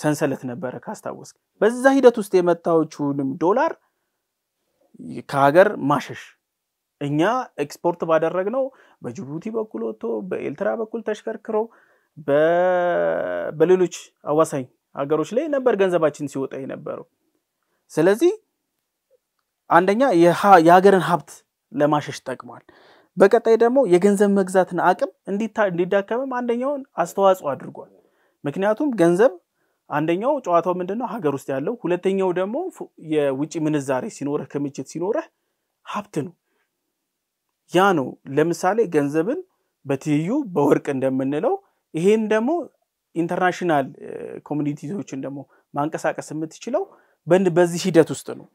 ሰንሰለት ነበር ካስታወስ በዛ ሂደት ውስጥ የመጣውቹንም ዶላር ከሀገር ማሸሽ እኛ ኤክስፖርት ባደረግነው በጅቡቲ በኩል ወጥቶ በኤልትራ በኩል ተሽከርክሮ በሌሎች አዋሳኝ ሀገሮች ላይ ነበር ገንዘባችን ሲወጣ የነበረው ስለዚህ አንደኛ የሀገርን ሀብት ለማሸሽ ተጠቅሟል በቀጣይ ደግሞ የገንዘብ መግዛትን አቅም እንዲዳከመም አንደኛውን አስተዋጽኦ አድርጓል ምክንያቱም ገንዘብ አንደኛው ጨዋታው ምንድነው ሀገር ውስጥ ያለው ሁለተኛው ደግሞ የውጪ ምንዛሬ ሲኖርህ ክምችት ሲኖርህ ሀብት ነው ያ ነው ለምሳሌ ገንዘብን በትይዩ በወርቅ እንደምንለው ይሄን ደግሞ ኢንተርናሽናል ኮሚኒቲዎችን ደግሞ ማንቀሳቀስ የምትችለው በዚህ ሂደት ውስጥ ነው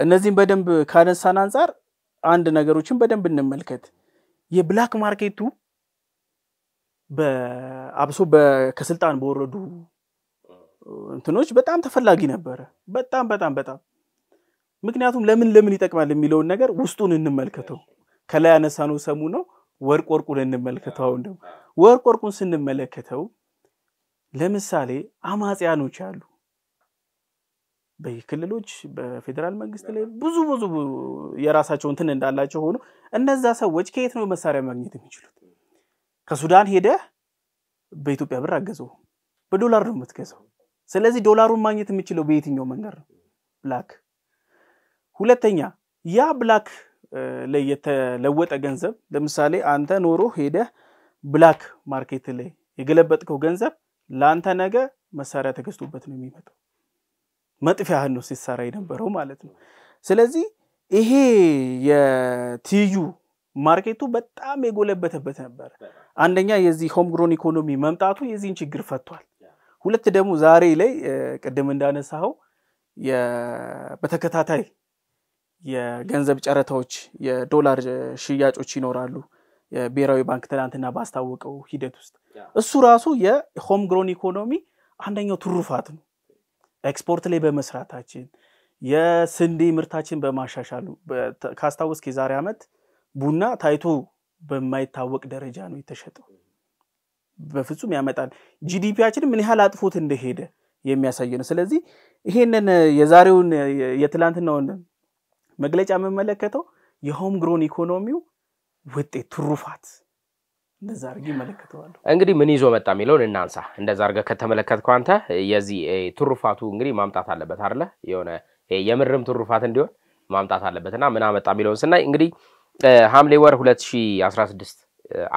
እነዚህን በደንብ ካነሳን አንፃር አንድ ነገሮችን በደንብ እንመልከት የብላክ ማርኬቱ በአብሶ ከስልጣን በወረዱ እንትኖች በጣም ተፈላጊ ነበር በጣም ምክንያቱም ለምን ይጠቅማል የሚለው ነገር ውስጡን እንመልከተው ከላይ ያነሳነው ሰሙ ነው ወርቁን እንመልከተው አሁን ደግሞ ወርቁን ስንመለከተው ለምሳሌ አማጽያኖች አሉ በክልሎች በፌደራል መንግስት ላይ ብዙ የራሳቸው እንትን እንዳላቸው ሆኖ እነዛ ሰዎች ከየት ነው መሳሪያ ማግኘት የሚችሉት ከሱዳን ሄደ በኢትዮጵያ ብር አገዘው በዶላር ነው የምትገዛው ስለዚህ ዶላሩን ማግኘት የሚችለው በየትኛው መንገድ ነው ብላክ ሁለተኛ ያ ብላክ ላይ የተለወጠ ገንዘብ ለምሳሌ አንተ ኖሮ ሄደ ብላክ ማርኬት ላይ የገለበጥከው ገንዘብ ላንተ ነገ መሳሪያ ተገዝቶበት ነው የሚመጣው መጥፊያህን ነው ሲሰራ የነበረው ማለት ነው ስለዚህ ይሄ የቲዩ ማርኬቱ በጣም የጎለበተበት ነበር አንደኛ የዚህ ሆም ግሮን ኢኮኖሚ መምጣቱ የዚህን ችግር ፈቷል ሁለት ደግሞ ዛሬ ላይ ቀደም እንዳነሳው በተከታታይ የገንዘብ ጨረታዎች የዶላር ሽያጮች ይኖራሉ የብሔራዊ ባንክ ትናንትና ባስታወቀው ሂደት ውስጥ እሱ ራሱ የሆም ግሮን ኢኮኖሚ አንደኛው ትሩፋት ነው ኤክስፖርት ላይ በመስራታችን የስንዴ ምርታችን በማሻሻሉ ካስታወስክ የዛሬ አመት ቡና ታይቶ በማይታወቅ ደረጃ ነው የተሸጠው በፍጹም ያመጣል ጂዲፒያችን ምን ያህል አጥፎት እንደሄደ የሚያሳይ ነው ስለዚህ ይሄንን የዛሬውን የትላንትናውን መግለጫ መመለከተው የሆም ግሮን ኢኮኖሚው ውጤት ትሩፋት እንደዛ አርጊ መለከተዋል እንግዲህ ምን ይዞ መጣ የሚለውን እናንሳ እንደዛ አርገ ከተመለከትከው አንተ የዚህ ትሩፋቱ እንግዲህ ማምጣት አለበት አይደለ የሆነ የምርም ትሩፋት እንዲሆን ማምጣት አለበትና ምን አመጣ የሚለውን ስናይ እንግዲህ ሐምሌ ወር 2016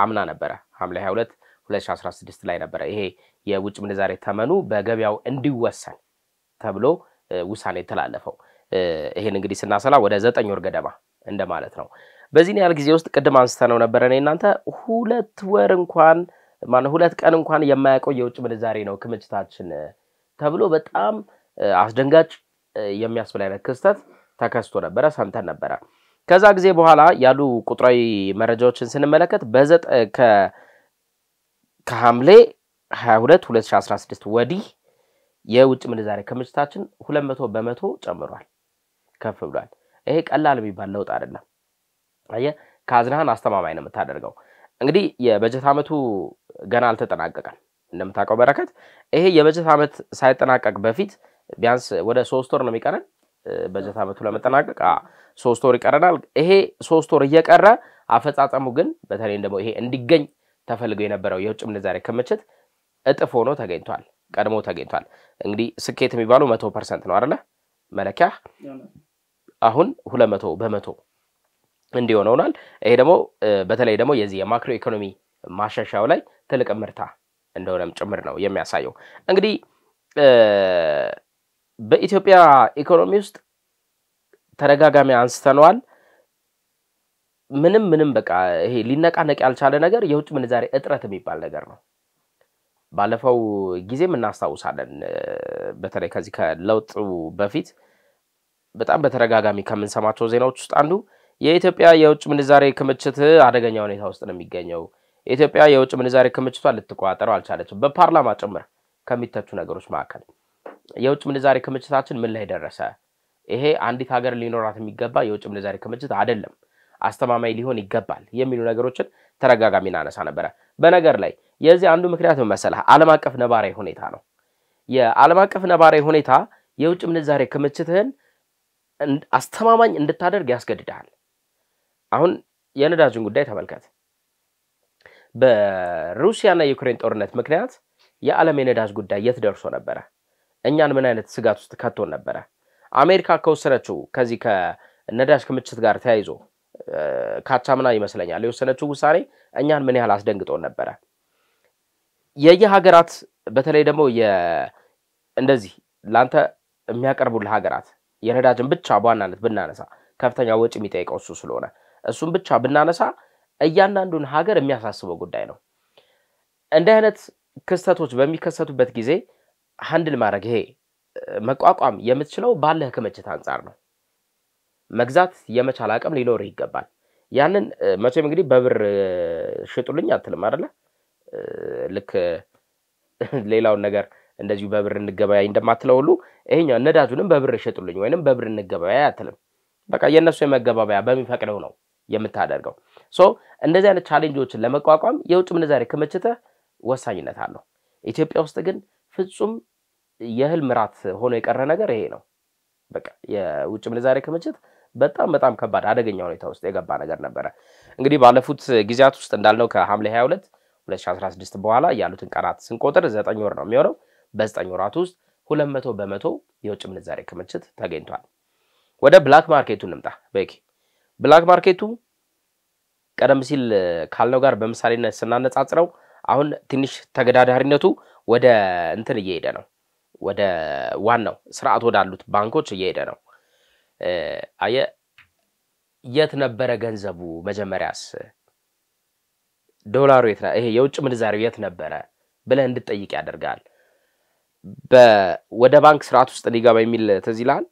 አምና ነበር ሐምሌ 22 2016 ላይ ነበር ይሄ የውጭ ምንዛሬ ተመኑ በገበያው እንዲወሰን ተብሎ ውሳኔ ተላለፈው ይሄን እንግዲህ ስናሰላ ወደ 9 ወር ገደማ እንደማለት ነው በዚህ ያህል ጊዜ ውስጥ ቀደም አንስተነው ነበር እናንተ 2 ወር እንኳን 2 ቀን እንኳን የማያቆይ የውጭ ምንዛሬ ነው ክምችታችን ተብሎ በጣም አስደንጋጭ የሚያስብል አይነት ክስተት ተከስቶ ነበር ሰምተን ነበር ከዛ ጊዜ በኋላ ያሉ ቁጥራዊ መረጃዎችን ስንመለከት ከሐምሌ 22 2016 ወዲህ የውጭ ምንዛሬ ክምችታችን 200% ጨምሯል ከፍ ብሏል ይሄ ቀላል የሚባል ለውጥ አይደለም አየ ካዝናህን አስተማማኝ ነው የምታደርገው እንግዲህ የበጀት አመቱ ገና አልተጠናቀቀም እንደምታውቀው በረከት ይሄ የበጀት አመት ሳይጠናቀቅ በፊት ቢያንስ ወደ 3 ወር ነው የሚቀረን በጀት አመቱ ለመጠናቀቅ 3 ወር ይቀረናል ይሄ 3 ወር እየቀረ አፈጻጸሙ ግን በተለይ ደግሞ ይሄ እንዲገኝ ተፈልገው የነበረው የውጭ ምንዛሬ ክምችት እጥፍ ሆኖ ተገኝቷል ቀድሞ ተገኝቷል እንግዲህ ስኬት የሚባለው 100% ነው አይደለ መለኪያ አሁን 200% እንዲሆነውናል ይሄ ደግሞ በተለይ ደግሞ የዚህ የማክሮ ኢኮኖሚ ማሻሻያው ላይ ትልቅ ምርታ እንደሆነም ጭምር ነው የሚያሳየው እንግዲህ በኢትዮጵያ ኢኮኖሚ ውስጥ ተረጋጋሚ አንስተናል ምንም በቃ ይሄ ሊነቃነቅ ያልቻለ ነገር የውጭ ምንዛሬ እጥረት የሚባል ነገር ነው ባለፈው ጊዜም እናስተዋውሳለን በተለይ ከዚህ ከለውጡ በፊት በጣም በተረጋጋሚ ከመንሰማቸው ዜናዎች ውስጥ አንዱ የኢትዮጵያ የውጭ ምንዛሬ ክምችት አደገኛ ሁኔታ ውስጥ ነው የሚገኘው ኢትዮጵያ የውጭ ምንዛሬ ክምችቷን ልትቋጠረው አልቻለችም በፓርላማ ጭምር ከሚተቹ ነገሮች መካከል የውጭ ምንዛሬ ክምችታችን ምን ላይ ደረሰ ይሄ አንዲት ሀገር ሊኖራት የሚገባ የውጭ ምንዛሬ ክምችት አይደለም አስተማማኝ ሊሆን ይገባል የሚሉ ነገሮችን ተረጋጋሚ እናነሳ ነበር በነገር ላይ የዚህ አንዱ ምክንያት መሰለህ ዓለም አቀፍ ነባራዊ ሁኔታ ነው የዓለም አቀፍ ነባራዊ ሁኔታ የውጭ ምንዛሬ ክምችትህን አስተማማኝ እንድታደርግ ያስገድዳል አሁን የነዳጅን ጉዳይ ተመልከት በሩሲያና ዩክሬን ጦርነት ምክንያት የዓለም የነዳጅ ጉዳይ የት ደርሶ ነበር እኛን ምን አይነት ስጋት ውስጥ ከቶን ነበር አሜሪካ ከወሰነችው ከዚህ ከነዳጅ ክምችት ጋር ተያይዞ ካቻምና ይመስለኛል የወሰነችው ውሳኔ እኛን ምን ያህል አስደንግጦን ነበር የየሀገራት በተለይ ደግሞ እንደዚህ ላንተ የሚያቀርቡልህ ሀገራት የነዳጅን ብቻ በዋናነት ብናነሳ ከፍተኛ ወጪ የሚጠይቀው እሱ ስለሆነ እሱን ብቻ ብናነሳ እያንዳንዱን ሀገር የሚያሳስበው ጉዳይ ነው እንደ አይነት ክስተቶች በሚከሰቱበት ጊዜ ሃንድል ማድረግ ይሄ መቋቋም የምትችለው ባለህ ክምችት አንፃር ነው መግዛት የመቻል አቅም ሊኖር ይገባል ያንን መቼም እንግዲህ በብር ሽጡልኝ አትልም አይደለ ልክ ሌላው ነገር እንደዚሁ በብር እንገበያይ እንደማትለው ሁሉ ይሄኛው ነዳጁንም በብር ሽጡልኝ ወይንም በብር እንገበያይ አትልም በቃ የነሱ የመገባበያ በሚፈቅደው ነው የምታደርገው ሶ እንደዚህ አይነት ቻሌንጆችን ለመቋቋም የውጭ ምንዛሬ ክምችት ወሳኝነት አለው ኢትዮጵያ ውስጥ ግን ፍጹም የህልም ራት ሆኖ የቀረ ነገር ይሄ ነው በቃ የውጭ ምንዛሬ ክምችት በጣም ከባድ አደገኛ ሁኔታ ውስጥ የገባ ነገር ነበር እንግዲህ ባለፉት ጊዜያት ውስጥ እንዳልነው ከሐምሌ 22 2016 በኋላ ያሉትን ቀናት ስንቆጥር 9 ወር ነው የሚሆነው በ9 ወራት ውስጥ 200% የውጭ ምንዛሬ ክምችት ተገኝቷል ወደ ብላክ ማርኬቱ እንምጣ በቂ ብላክ ማርኬቱ ቀደም ሲል ካልነው ጋር በመሳሌነት ስናነጻጽረው አሁን ትንሽ ተገዳዳሪነቱ ወደ እንትን እየሄደ ነው ወደ ዋናው ስርዓት ወዳሉት ባንኮች እየሄደ ነው የት ነበረ ገንዘቡ መጀመሪያስ ዶላሩ ይሄ የውጭ ምንዛሬው የት ነበረ ብለህ እንድትጠይቅ ያደርጋል ወደ ባንክ ስርዓት ውስጥ ሊገባ የሚል ተዚላል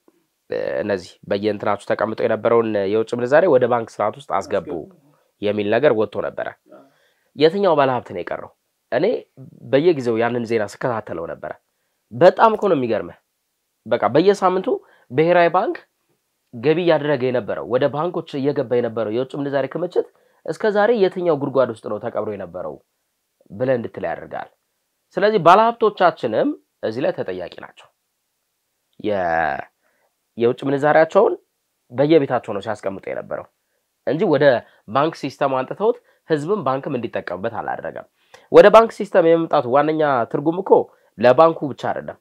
እነዚህ በየእንትናቹ ተቀምጠው የነበረውን የውጭ ምንዛሬ ወደ ባንክ ስርዓት ውስጥ አስገቡ የሚል ነገር ወጥቶ ነበር የትኛው ባለሀብት ነው የቀረው እኔ በየጊዜው ያንን ዜና ስከታተለው ነበር በጣም እኮ ነው የሚገርመው በቃ በየሳምንቱ ብሔራዊ ባንክ ገቢ ያደረገ የነበረው ወደ ባንኮች እየገባ የነበረው የውጭ ምንዛሬ ክምችት እስከ ዛሬ የትኛው ጉድጓድ ውስጥ ነው ተቀብሮ የነበረው ብለን እንድትል ያደርጋል ስለዚህ ባለሀብቶቻችንም እዚህ ላይ ተጠያቂ ናቸው የውጭ ምንዛሬያቸውን በየቤታቸው ነው ሲያስቀምጡ የነበረው እንጂ ወደ ባንክ ሲስተም አንጥተውት ህዝብም ባንክም እንዲጠቀምበት አላደረገም ወደ ባንክ ሲስተም የመምጣቱ ዋነኛ ትርጉም እኮ ለባንኩ ብቻ አይደለም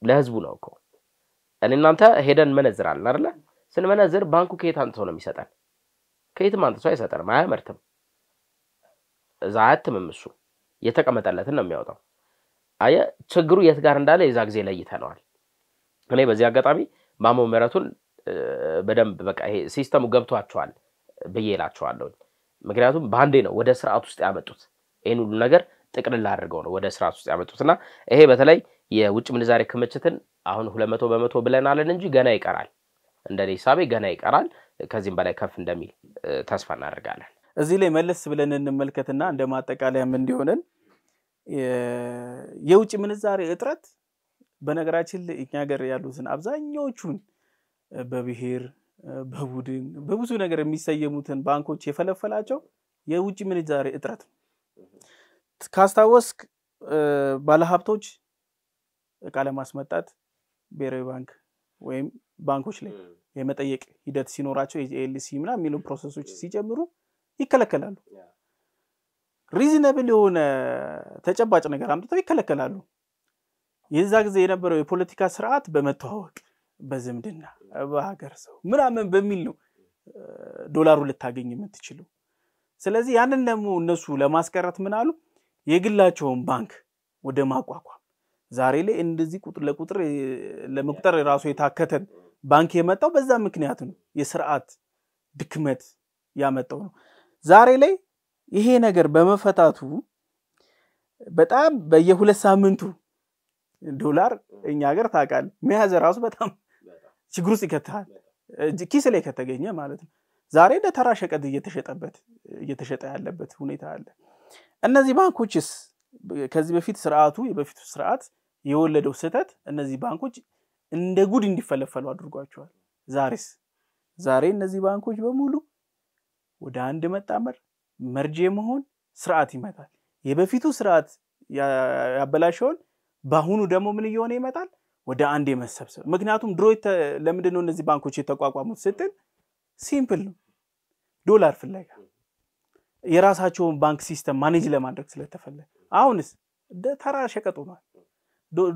ለህዝቡ ነው እኮ እናንተ ሄደን መነዝራለን አይደለ ስንመነዝር ባንኩ ከየት አንጥቶ ነው የሚሰጠን ከየትም አንጥቶ አይሰጠንም አያመርትም ዛአትም እሱ የተቀመጠለትን ነው የሚያወጣው አየ ችግሩ የት ጋር እንዳለ የዛ ጊዜ ለይተናል እኔ በዚህ አጋጣሚ ማሞ መረቱን በደንብ በቃ ይሄ ሲስተሙ ገብቷቸዋል በየላቸዋለሁ ምክንያቱም ባንዴ ነው ወደ ስርዓት ውስጥ ያመጡት ይሄን ሁሉ ነገር ጥቅልል አድርገው ነው ወደ ስርዓት ውስጥ ያመጡትና ይሄ በተለይ የውጭ ምንዛሬ ክምችትን አሁን 200% ብለናልን እንጂ ገና ይቀራል እንደኔ ሂሳቤ ገና ይቀራል ከዚህም በላይ ከፍ እንደሚል ተስፋ እናደርጋለን እዚህ ላይ መለስ ብለን እንመልከትና እንደማጠቃለያም እንዲሆነን የውጭ ምንዛሬ እጥረት በነገራችን እኛ ሀገር ያሉትን አብዛኞቹን በብሔር በቡድን በብዙ ነገር የሚሰየሙትን ባንኮች የፈለፈላቸው የውጭ ምንዛሬ እጥረት ካስታወስክ ባለሀብቶች እቃ ለማስመጣት ብሔራዊ ባንክ ወይም ባንኮች ላይ የመጠየቅ ሂደት ሲኖራቸው የኤልሲ ምናምን የሚሉ ፕሮሰሶች ሲጀምሩ ይከለከላሉ ሪዝነብል የሆነ ተጨባጭ ነገር አምጥተው ይከለከላሉ የዛ ጊዜ የነበረው የፖለቲካ ስርዓት በመተዋወቅ በዝምድና በሀገር ሰው ምናምን በሚል ነው ዶላሩ ልታገኝ የምትችለው ስለዚህ ያንን ደግሞ እነሱ ለማስቀረት ምን አሉ የግላቸውን ባንክ ወደ ማቋቋም ዛሬ ላይ እንደዚህ ቁጥር ለቁጥር ለመቁጠር ራሱ የታከተን ባንክ የመጣው በዛ ምክንያት ነው የስርዓት ድክመት ያመጣው ነው ዛሬ ላይ ይሄ ነገር በመፈታቱ በጣም በየ2 ሳምንቱ ዶላር እኛ ሀገር ታቃል መያዝ ራሱ በጣም ችግር ውስጥ ይከታል ኪስ ላይ ከተገኘ ማለት ነው ዛሬ ለተራ ሸቀጥ እየተሸጠ ያለበት ሁኔታ አለ እነዚህ ባንኮችስ ከዚህ በፊት የበፊቱ ስርዓት የወለደው ስህተት እነዚህ ባንኮች እንደ ጉድ እንዲፈለፈሉ አድርጓቸዋል ዛሬ እነዚህ ባንኮች በሙሉ ወደ አንድ መጣመር መርጄ መሆን ስርዓት ይመጣል የበፊቱ ስርዓት ያበላሸውን ባሁኑ ደግሞ ምን እየሆነ ይመጣል ወደ አንድ የመሰብሰብ ምክንያቱም ድሮ ለምንድን ነው እነዚህ ባንኮች የተቋቋሙት ስትል ሲምፕል ነው ዶላር ፍለጋ የራሳቸውን ባንክ ሲስተም ማኔጅ ለማድረግ ስለተፈለገ አሁንስ ተራ ሸቀጥ ሆኗል።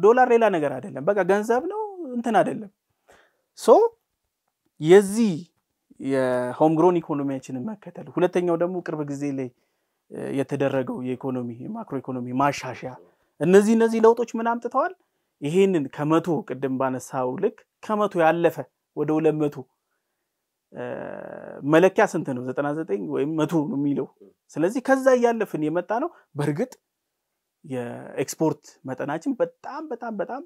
ዶላር ሌላ ነገር አይደለም፣ በቃ ገንዘብ ነው እንትን አይደለም። ሶ የዚህ የሆም ግሮን ኢኮኖሚያችንን መከተል ሁለተኛው ደግሞ ቅርብ ጊዜ ላይ የተደረገው የኢኮኖሚ ማክሮ ኢኮኖሚ ማሻሻያ እነዚህ ለውጦች ምን አምጥተዋል? ይሄንን ከመቶ ቅድም ባነሳው ልክ ከመቶ ያለፈ ወደ 200 መለኪያ ስንት ነው 99 ወይም 100 ነው የሚለው። ስለዚህ ከዛ ያለፍን የመጣ ነው። በርግጥ የኤክስፖርት መጠናችን በጣም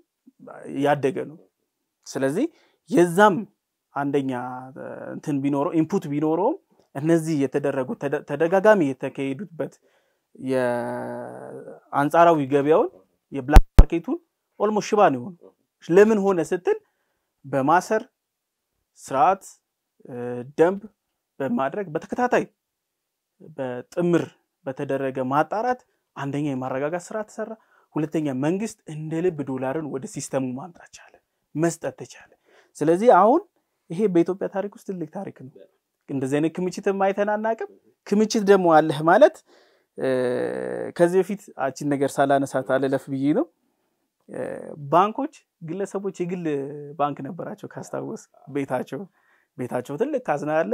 ያደገ ነው። ስለዚህ የዛም አንደኛ እንትን ቢኖረው ኢንፑት ቢኖረው እነዚህ የተደረጉ ተደጋጋሚ የተካሄዱበት የአንጻራዊ ገበያውን የብላክ ማርኬቱን ኦልሞስት ሽባ ነው። ለምን ሆነ ስትል በማሰር ስርዓት ደንብ በማድረግ በተከታታይ በጥምር በተደረገ ማጣራት አንደኛ የማረጋጋት ስራ ተሰራ። ሁለተኛ መንግስት እንደ ልብ ዶላርን ወደ ሲስተሙ ማምጣት ቻለ፣ መስጠት ተቻለ። ስለዚህ አሁን ይሄ በኢትዮጵያ ታሪክ ውስጥ ትልቅ ታሪክ ነው። እንደዚህ አይነት ክምችት ማይተናናቅም። ክምችት ደግሞ አለህ ማለት ከዚህ በፊት አቺን ነገር ሳላነሳት አለለፍ ብዬ ነው። ባንኮች ግለሰቦች የግል ባንክ ነበራቸው ካስታወስ ቤታቸው ትልቅ ካዝና አለ፣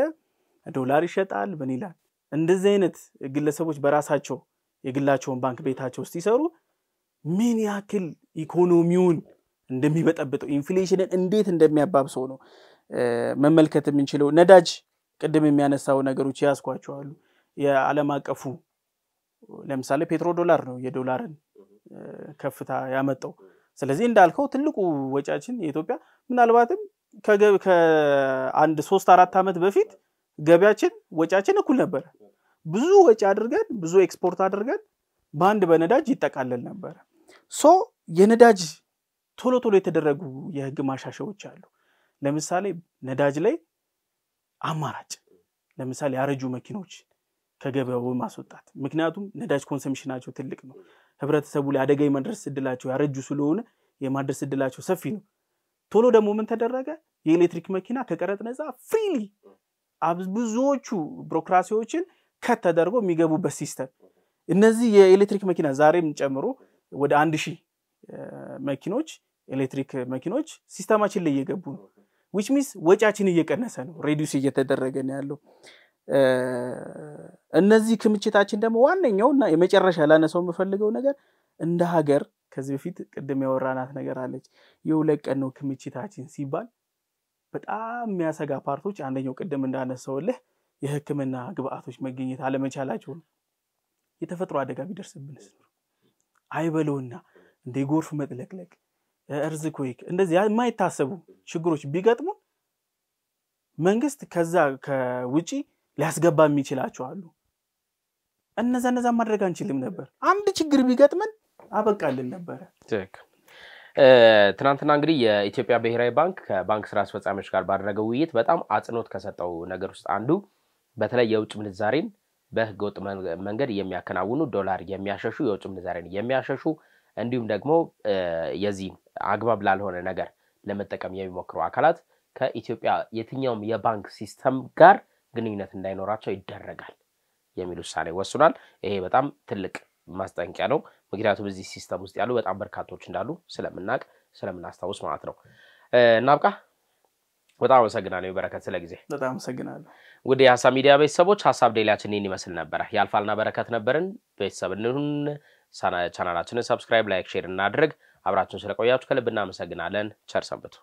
ዶላር ይሸጣል ምን ይላል። እንደዚህ አይነት ግለሰቦች በራሳቸው የግላቸውን ባንክ ቤታቸው ውስጥ ይሰሩ ምን ያክል ኢኮኖሚውን እንደሚበጠብጠው ኢንፍሌሽንን እንዴት እንደሚያባብሰው ነው መመልከት የምንችለው። ነዳጅ ቅድም የሚያነሳው ነገሮች ያስኳቸዋሉ። የዓለም አቀፉ ለምሳሌ ፔትሮ ዶላር ነው የዶላርን ከፍታ ያመጣው። ስለዚህ እንዳልከው ትልቁ ወጫችን የኢትዮጵያ ምናልባትም ከአንድ 3-4 አመት በፊት ገበያችን ወጫችን እኩል ነበር። ብዙ ወጪ አድርገን ብዙ ኤክስፖርት አድርገን በአንድ በነዳጅ ይጠቃለል ነበር። ሶ የነዳጅ ቶሎ የተደረጉ የህግ ማሻሻያዎች አሉ። ለምሳሌ ነዳጅ ላይ አማራጭ ለምሳሌ ያረጁ መኪኖች ከገበያው ማስወጣት። ምክንያቱም ነዳጅ ኮንሰምፕሽናቸው ትልቅ ነው። ህብረተሰቡ ላይ አደጋ የማድረስ እድላቸው ያረጁ ስለሆነ የማድረስ እድላቸው ሰፊ ነው። ቶሎ ደግሞ ምን ተደረገ? የኤሌክትሪክ መኪና ከቀረጥ ነፃ ፍሪሊ ብዙዎቹ ቢሮክራሲዎችን ከተደረገው የሚገቡበት ሲስተም። እነዚህ የኤሌክትሪክ መኪና ዛሬም ጨምሮ ወደ 1000 መኪኖች ኤሌክትሪክ መኪኖች ሲስተማችን ላይ እየገቡ ነው። which means ወጫችን እየቀነሰ ነው፣ ሬዲዩስ እየተደረገ ነው ያለው። እነዚህ ክምችታችን ደግሞ ዋነኛውና የመጨረሻ ላነሳው የምፈልገው ነገር እንደ ሀገር ከዚህ በፊት ቅድም ያወራናት ነገር አለች። የሁለት ቀን ነው ክምችታችን ሲባል በጣም የሚያሰጋ ፓርቶች አንደኛው ቅድም እንዳነሳውልህ የህክምና ግብአቶች መገኘት አለመቻላቸው ነው። የተፈጥሮ አደጋ ቢደርስብንስ አይበለውና እንደ ጎርፍ መጥለቅለቅ እርዝኩዌክ እንደዚህ የማይታሰቡ ችግሮች ቢገጥሙ መንግስት ከዛ ከውጪ ሊያስገባ የሚችላቸው አሉ። እነዛ ማድረግ አንችልም ነበር። አንድ ችግር ቢገጥመን አበቃልን ነበር። ትናንትና እንግዲህ የኢትዮጵያ ብሔራዊ ባንክ ከባንክ ስራ አስፈጻሚዎች ጋር ባደረገው ውይይት በጣም አጽንኦት ከሰጠው ነገር ውስጥ አንዱ በተለይ የውጭ ምንዛሬን በህገወጥ መንገድ የሚያከናውኑ ዶላር የሚያሸሹ የውጭ ምንዛሬን የሚያሸሹ እንዲሁም ደግሞ የዚህ አግባብ ላልሆነ ነገር ለመጠቀም የሚሞክሩ አካላት ከኢትዮጵያ የትኛውም የባንክ ሲስተም ጋር ግንኙነት እንዳይኖራቸው ይደረጋል የሚል ውሳኔ ወስኗል። ይሄ በጣም ትልቅ ማስጠንቀቂያ ነው። ምክንያቱም በዚህ ሲስተም ውስጥ ያሉ በጣም በርካቶች እንዳሉ ስለምናስታውስ ማለት ነው። እናብቃ። በጣም አመሰግናለሁ በረከት ስለጊዜ። በጣም አመሰግናለሁ። ወደ ሀሳብ ሚዲያ ቤተሰቦች ሀሳብ ዴይሊያችን ይመስል ነበር። ያልፋልና በረከት ነበርን። ቤተሰብንን ቻናላችንን ሰብስክራይብ፣ ላይክ፣ ሼር እናድርግ። አብራችሁን ስለቆያችሁ ከልብ እናመሰግናለን። ቸር ሰንብቱ።